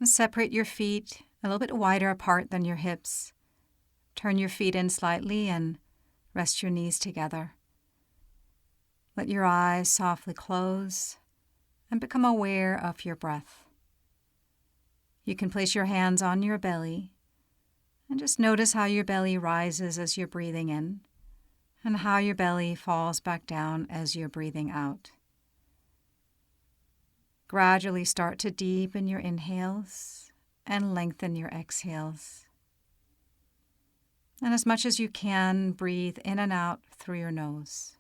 And separate your feet a little bit wider apart than your hips. Turn your feet in slightly and rest your knees together. Let your eyes softly close and become aware of your breath. You can place your hands on your belly and just notice how your belly rises as you're breathing in and how your belly falls back down as you're breathing out. Gradually start to deepen your inhales and lengthen your exhales. And as much as you can, breathe in and out through your nose.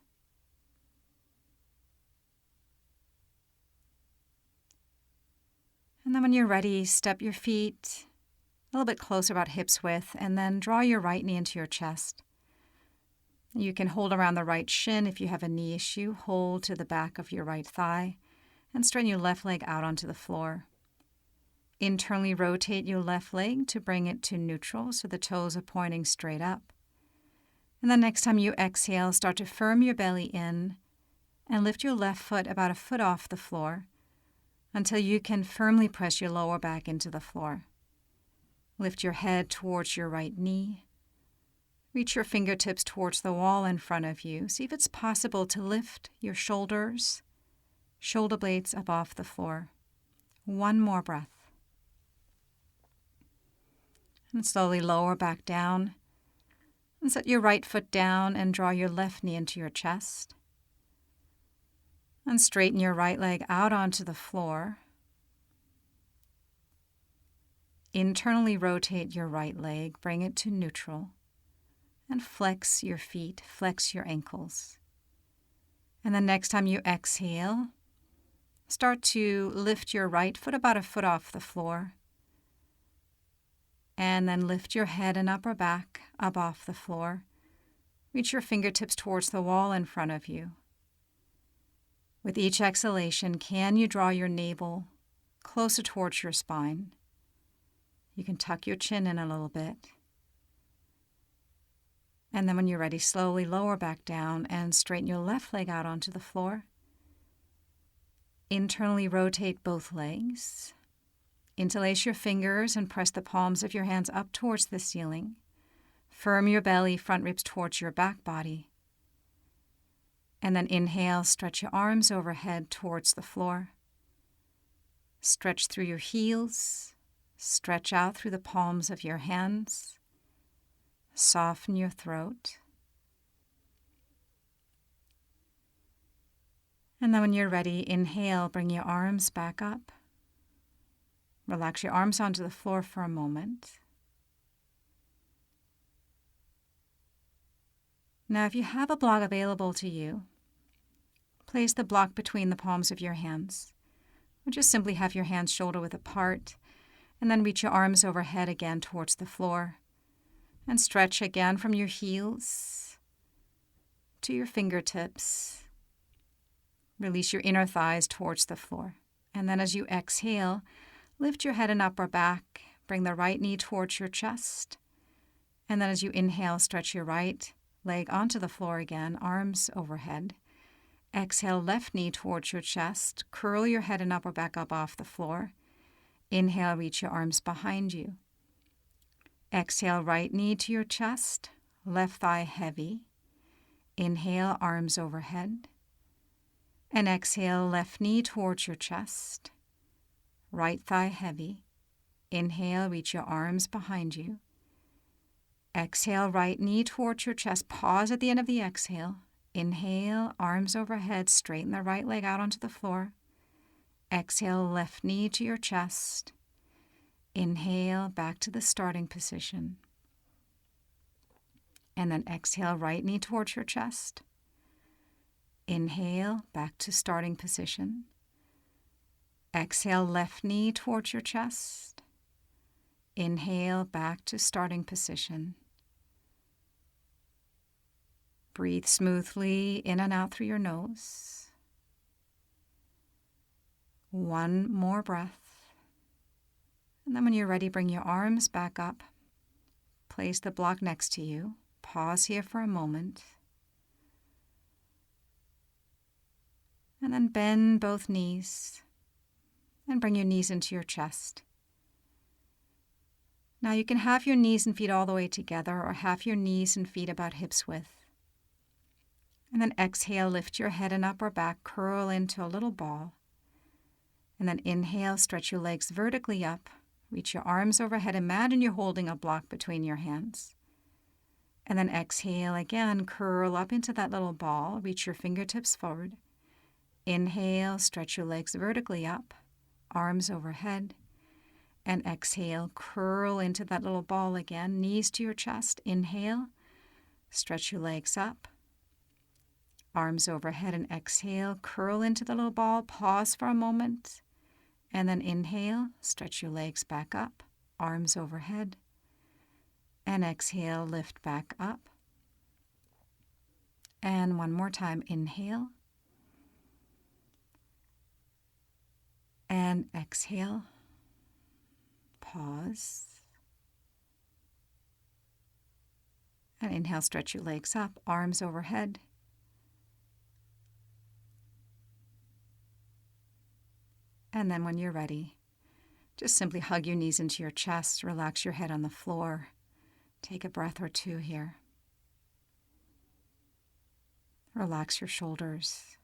And then when you're ready, step your feet a little bit closer, about hips width, and then draw your right knee into your chest. You can hold around the right shin if you have a knee issue. Hold to the back of your right thigh and straighten your left leg out onto the floor. Internally rotate your left leg to bring it to neutral so the toes are pointing straight up. And then next time you exhale, start to firm your belly in and lift your left foot about a foot off the floor until you can firmly press your lower back into the floor. Lift your head towards your right knee. Reach your fingertips towards the wall in front of you. See if it's possible to lift your shoulders, shoulder blades up off the floor. One more breath. And slowly lower back down. And set your right foot down and draw your left knee into your chest. And straighten your right leg out onto the floor. Internally rotate your right leg, bring it to neutral, and flex your feet, flex your ankles. And then next time you exhale, start to lift your right foot about a foot off the floor. And then lift your head and upper back up off the floor. Reach your fingertips towards the wall in front of you. With each exhalation, can you draw your navel closer towards your spine? You can tuck your chin in a little bit. And then when you're ready, slowly lower back down and straighten your left leg out onto the floor. Internally rotate both legs. Interlace your fingers and press the palms of your hands up towards the ceiling. Firm your belly, front ribs towards your back body. And then inhale, stretch your arms overhead towards the floor. Stretch through your heels. Stretch out through the palms of your hands. Soften your throat. And then when you're ready, inhale, bring your arms back up. Relax your arms onto the floor for a moment. Now, if you have a block available to you, place the block between the palms of your hands. Or just simply have your hands shoulder width apart, and then reach your arms overhead again towards the floor. And stretch again from your heels to your fingertips. Release your inner thighs towards the floor. And then as you exhale, lift your head and upper back. Bring the right knee towards your chest. And then as you inhale, stretch your right leg onto the floor again, arms overhead. Exhale, left knee towards your chest. Curl your head and upper back up off the floor. Inhale, reach your arms behind you. Exhale, right knee to your chest, left thigh heavy. Inhale, arms overhead. And exhale, left knee towards your chest, right thigh heavy. Inhale, reach your arms behind you. Exhale, right knee towards your chest. Pause at the end of the exhale. Inhale, arms overhead, straighten the right leg out onto the floor. Exhale, left knee to your chest. Inhale, back to the starting position. And then exhale, right knee towards your chest. Inhale, back to starting position. Exhale, left knee towards your chest. Inhale, back to starting position. Breathe smoothly in and out through your nose. One more breath. And then when you're ready, bring your arms back up. Place the block next to you. Pause here for a moment. And then bend both knees. And bring your knees into your chest. Now you can have your knees and feet all the way together or have your knees and feet about hips width. And then exhale, lift your head and upper back, curl into a little ball. And then inhale, stretch your legs vertically up, reach your arms overhead. Imagine you're holding a block between your hands. And then exhale again, curl up into that little ball, reach your fingertips forward. Inhale, stretch your legs vertically up, arms overhead. And exhale, curl into that little ball again, knees to your chest. Inhale, stretch your legs up, arms overhead, and exhale, curl into the little ball. Pause for a moment, and then inhale, stretch your legs back up, arms overhead, and exhale, lift back up. And one more time, inhale, and exhale, pause, and inhale, stretch your legs up, arms overhead. And then when you're ready, just simply hug your knees into your chest, relax your head on the floor. Take a breath or two here. Relax your shoulders.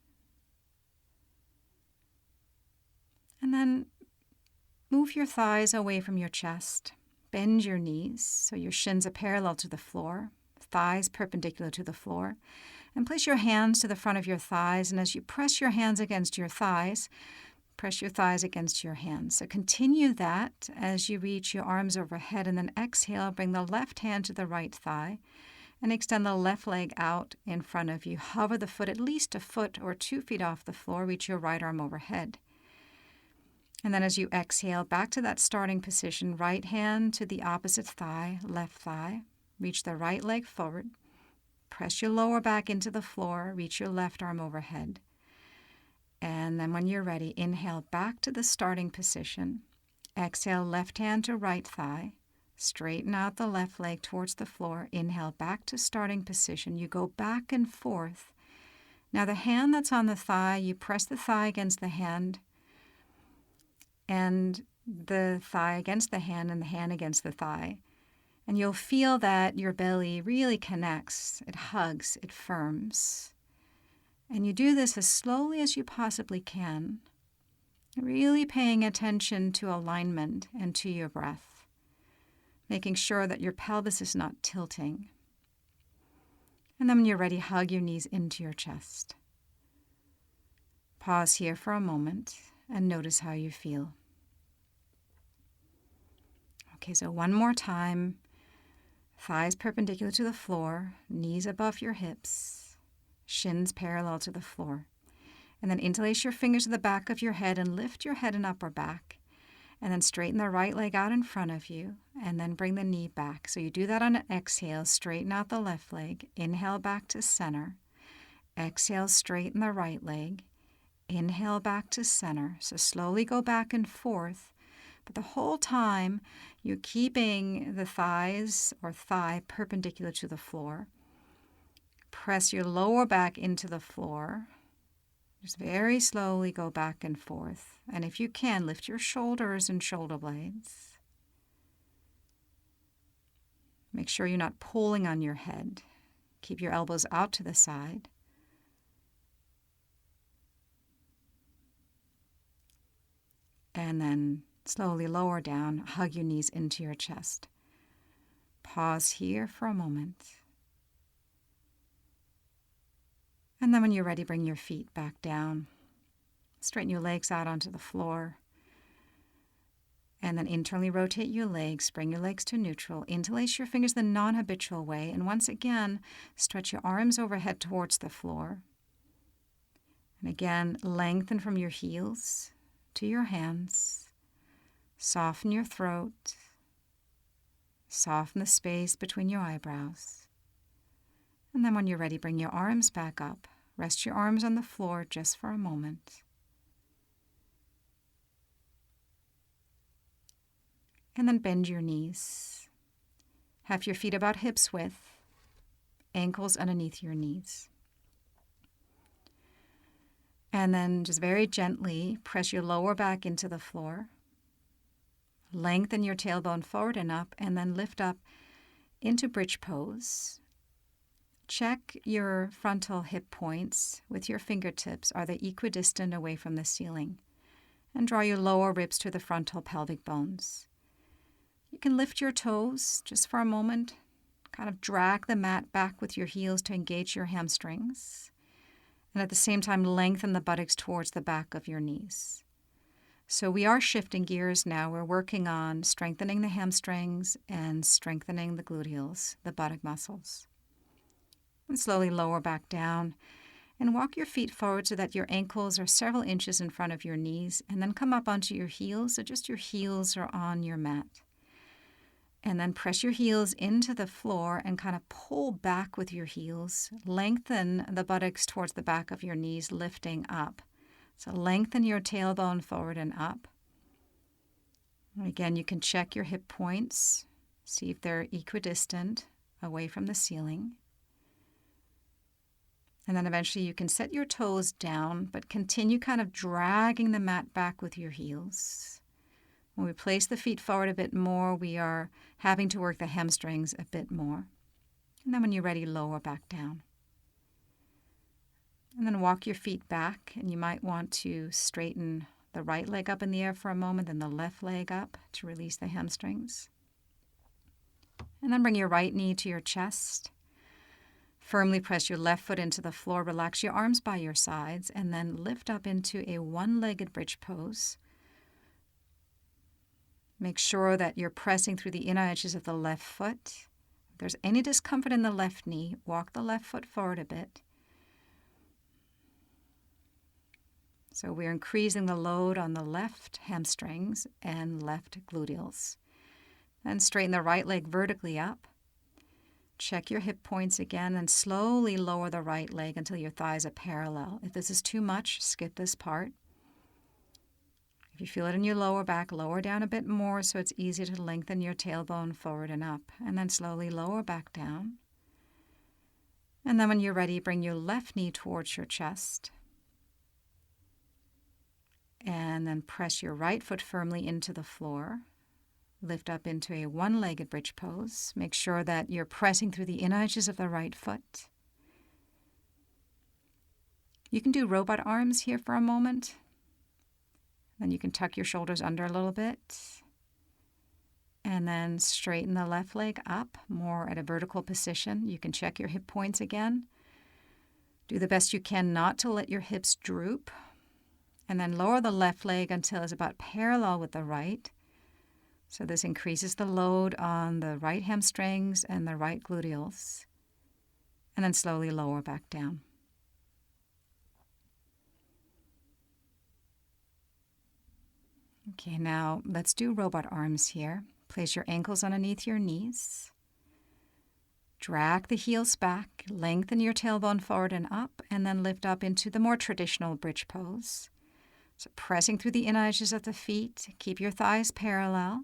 And then move your thighs away from your chest. Bend your knees so your shins are parallel to the floor, thighs perpendicular to the floor. And place your hands to the front of your thighs. And as you press your hands against your thighs, press your thighs against your hands. So continue that as you reach your arms overhead, and then exhale, bring the left hand to the right thigh and extend the left leg out in front of you. Hover the foot at least a foot or 2 feet off the floor. Reach your right arm overhead. And then as you exhale, back to that starting position, right hand to the opposite thigh, left thigh. Reach the right leg forward. Press your lower back into the floor. Reach your left arm overhead. And then when you're ready, inhale back to the starting position. Exhale, left hand to right thigh. Straighten out the left leg towards the floor. Inhale back to starting position. You go back and forth. Now the hand that's on the thigh, you press the thigh against the hand, and the thigh against the hand, and the hand against the thigh. And you'll feel that your belly really connects. It hugs, it firms. And you do this as slowly as you possibly can, really paying attention to alignment and to your breath, making sure that your pelvis is not tilting. And then when you're ready, hug your knees into your chest. Pause here for a moment and notice how you feel. Okay, so one more time. Thighs perpendicular to the floor, knees above your hips, shins parallel to the floor. And then interlace your fingers to the back of your head and lift your head and upper back. And then straighten the right leg out in front of you, and then bring the knee back. So you do that on an exhale, straighten out the left leg, inhale back to center. Exhale, straighten the right leg, inhale back to center. So slowly go back and forth, but the whole time you're keeping the thighs or thigh perpendicular to the floor. Press your lower back into the floor. Just very slowly go back and forth. And if you can, lift your shoulders and shoulder blades. Make sure you're not pulling on your head. Keep your elbows out to the side. And then slowly lower down, hug your knees into your chest. Pause here for a moment. And then when you're ready, bring your feet back down. Straighten your legs out onto the floor. And then internally rotate your legs. Bring your legs to neutral. Interlace your fingers the non-habitual way. And once again, stretch your arms overhead towards the floor. And again, lengthen from your heels to your hands. Soften your throat. Soften the space between your eyebrows. And then when you're ready, bring your arms back up. Rest your arms on the floor just for a moment. And then bend your knees. Have your feet about hips width, ankles underneath your knees. And then just very gently press your lower back into the floor. Lengthen your tailbone forward and up, and then lift up into bridge pose. Check your frontal hip points with your fingertips. Are they equidistant away from the ceiling? And draw your lower ribs to the frontal pelvic bones. You can lift your toes just for a moment. Kind of drag the mat back with your heels to engage your hamstrings. And at the same time, lengthen the buttocks towards the back of your knees. So we are shifting gears now. We're working on strengthening the hamstrings and strengthening the gluteals, the buttock muscles. And slowly lower back down and walk your feet forward so that your ankles are several inches in front of your knees, and then come up onto your heels so just your heels are on your mat. And then press your heels into the floor and kind of pull back with your heels. Lengthen the buttocks towards the back of your knees, lifting up. So lengthen your tailbone forward and up. Again, you can check your hip points, see if they're equidistant away from the ceiling. And then eventually you can set your toes down, but continue kind of dragging the mat back with your heels. When we place the feet forward a bit more, we are having to work the hamstrings a bit more. And then when you're ready, lower back down. And then walk your feet back, and you might want to straighten the right leg up in the air for a moment, then the left leg up to release the hamstrings. And then bring your right knee to your chest. Firmly press your left foot into the floor, relax your arms by your sides, and then lift up into a one-legged bridge pose. Make sure that you're pressing through the inner edges of the left foot. If there's any discomfort in the left knee, walk the left foot forward a bit. So we're increasing the load on the left hamstrings and left gluteals. Then straighten the right leg vertically up. Check your hip points again and slowly lower the right leg until your thighs are parallel. If this is too much, skip this part. If you feel it in your lower back, lower down a bit more so it's easier to lengthen your tailbone forward and up. And then slowly lower back down. And then when you're ready, bring your left knee towards your chest. And then press your right foot firmly into the floor. Lift up into a one-legged bridge pose. Make sure that you're pressing through the inner edges of the right foot. You can do robot arms here for a moment. Then you can tuck your shoulders under a little bit. And then straighten the left leg up, more at a vertical position. You can check your hip points again. Do the best you can not to let your hips droop. And then lower the left leg until it's about parallel with the right. So this increases the load on the right hamstrings and the right gluteals. And then slowly lower back down. Okay, now let's do robot arms here. Place your ankles underneath your knees. Drag the heels back, lengthen your tailbone forward and up, and then lift up into the more traditional bridge pose. So pressing through the inner edges of the feet, keep your thighs parallel.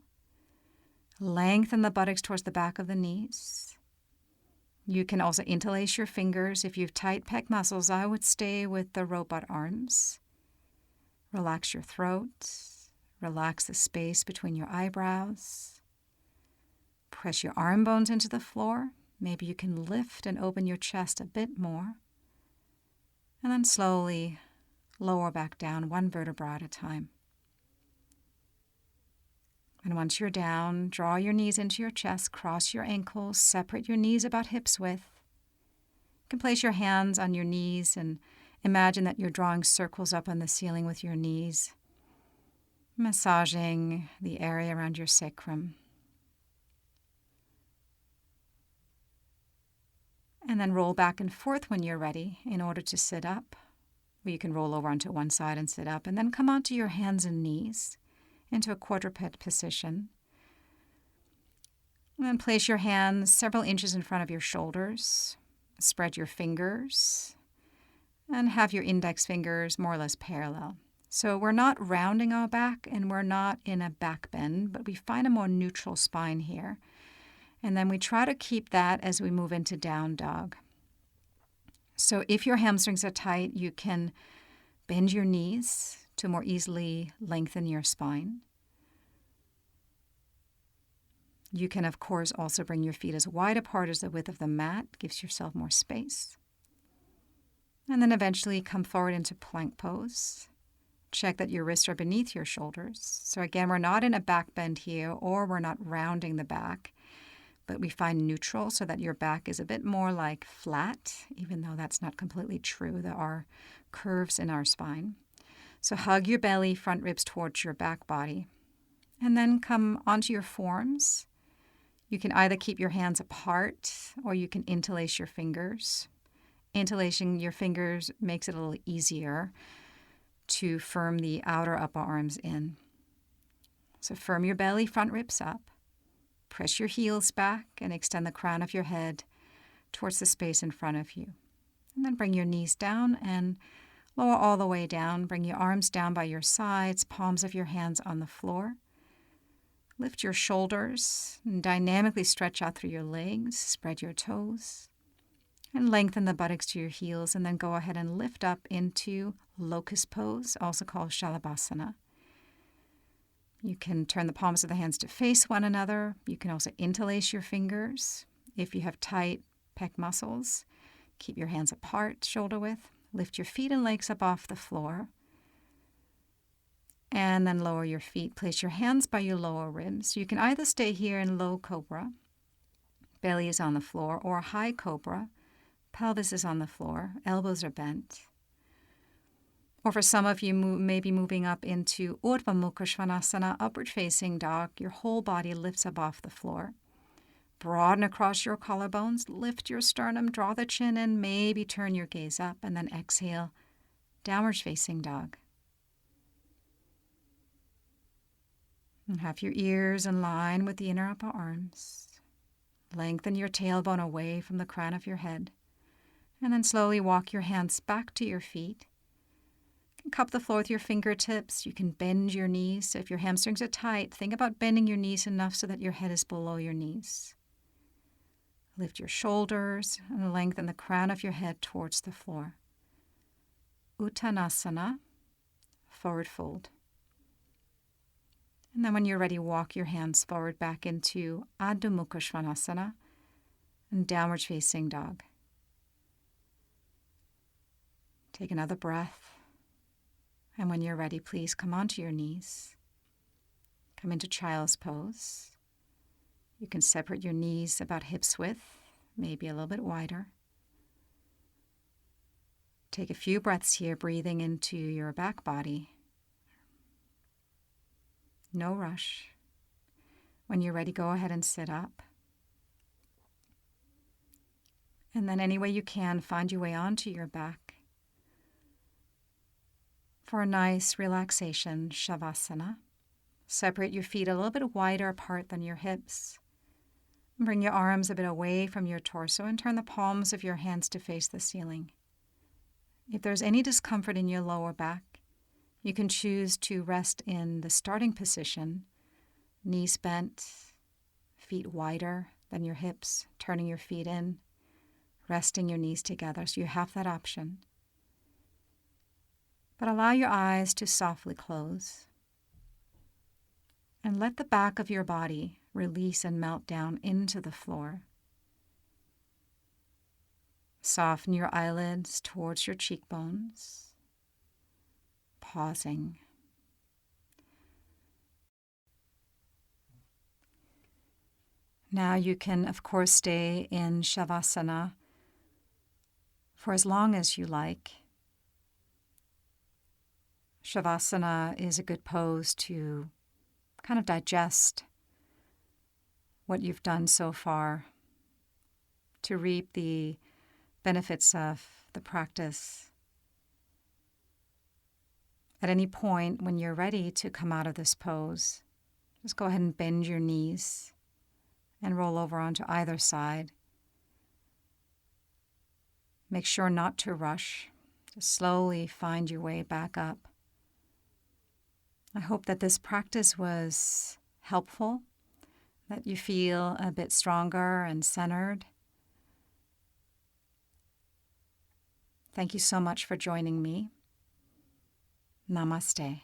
Lengthen the buttocks towards the back of the knees. You can also interlace your fingers. If you have tight pec muscles, I would stay with the robot arms. Relax your throat. Relax the space between your eyebrows. Press your arm bones into the floor. Maybe you can lift and open your chest a bit more. And then slowly lower back down one vertebra at a time. And once you're down, draw your knees into your chest, cross your ankles, separate your knees about hips width. You can place your hands on your knees and imagine that you're drawing circles up on the ceiling with your knees, massaging the area around your sacrum. And then roll back and forth when you're ready in order to sit up. Or you can roll over onto one side and sit up, and then come onto your hands and knees into a quadruped position. And then place your hands several inches in front of your shoulders. Spread your fingers and have your index fingers more or less parallel. So we're not rounding our back and we're not in a back bend, but we find a more neutral spine here. And then we try to keep that as we move into down dog. So if your hamstrings are tight, you can bend your knees to more easily lengthen your spine. You can, of course, also bring your feet as wide apart as the width of the mat, gives yourself more space. And then eventually come forward into plank pose. Check that your wrists are beneath your shoulders. So again, we're not in a back bend here, or we're not rounding the back, but we find neutral so that your back is a bit more like flat, even though that's not completely true. There are curves in our spine. So hug your belly, front ribs towards your back body. And then come onto your forearms. You can either keep your hands apart or you can interlace your fingers. Interlacing your fingers makes it a little easier to firm the outer upper arms in. So firm your belly, front ribs up. Press your heels back and extend the crown of your head towards the space in front of you. And then bring your knees down and lower all the way down. Bring your arms down by your sides, palms of your hands on the floor. Lift your shoulders and dynamically stretch out through your legs. Spread your toes. And lengthen the buttocks to your heels, and then go ahead and lift up into locust pose, also called Shalabhasana. You can turn the palms of the hands to face one another. You can also interlace your fingers. If you have tight pec muscles, keep your hands apart, shoulder width. Lift your feet and legs up off the floor. And then lower your feet. Place your hands by your lower ribs. You can either stay here in low cobra, belly is on the floor, or high cobra, pelvis is on the floor, elbows are bent. Or for some of you, may be moving up into Urdhva Mukha Svanasana, upward facing dog. Your whole body lifts up off the floor. Broaden across your collarbones, lift your sternum, draw the chin in, maybe turn your gaze up, and then exhale, downward facing dog. And have your ears in line with the inner upper arms. Lengthen your tailbone away from the crown of your head. And then slowly walk your hands back to your feet. You can cup the floor with your fingertips. You can bend your knees. So if your hamstrings are tight, think about bending your knees enough so that your head is below your knees. Lift your shoulders and lengthen the crown of your head towards the floor. Uttanasana, forward fold. And then when you're ready, walk your hands forward back into Adho Mukha Svanasana and downward facing dog. Take another breath. And when you're ready, please come onto your knees. Come into child's pose. You can separate your knees about hips width, maybe a little bit wider. Take a few breaths here, breathing into your back body. No rush. When you're ready, go ahead and sit up. And then any way you can, find your way onto your back. For a nice relaxation, Shavasana. Separate your feet a little bit wider apart than your hips. Bring your arms a bit away from your torso and turn the palms of your hands to face the ceiling. If there's any discomfort in your lower back, you can choose to rest in the starting position, knees bent, feet wider than your hips, turning your feet in, resting your knees together, so you have that option. But allow your eyes to softly close. And let the back of your body release and melt down into the floor. Soften your eyelids towards your cheekbones. Pausing. Now you can, of course, stay in Shavasana for as long as you like. Shavasana is a good pose to kind of digest what you've done so far, to reap the benefits of the practice. At any point when you're ready to come out of this pose, just go ahead and bend your knees and roll over onto either side. Make sure not to rush. Just slowly find your way back up. I hope that this practice was helpful, that you feel a bit stronger and centered. Thank you so much for joining me. Namaste.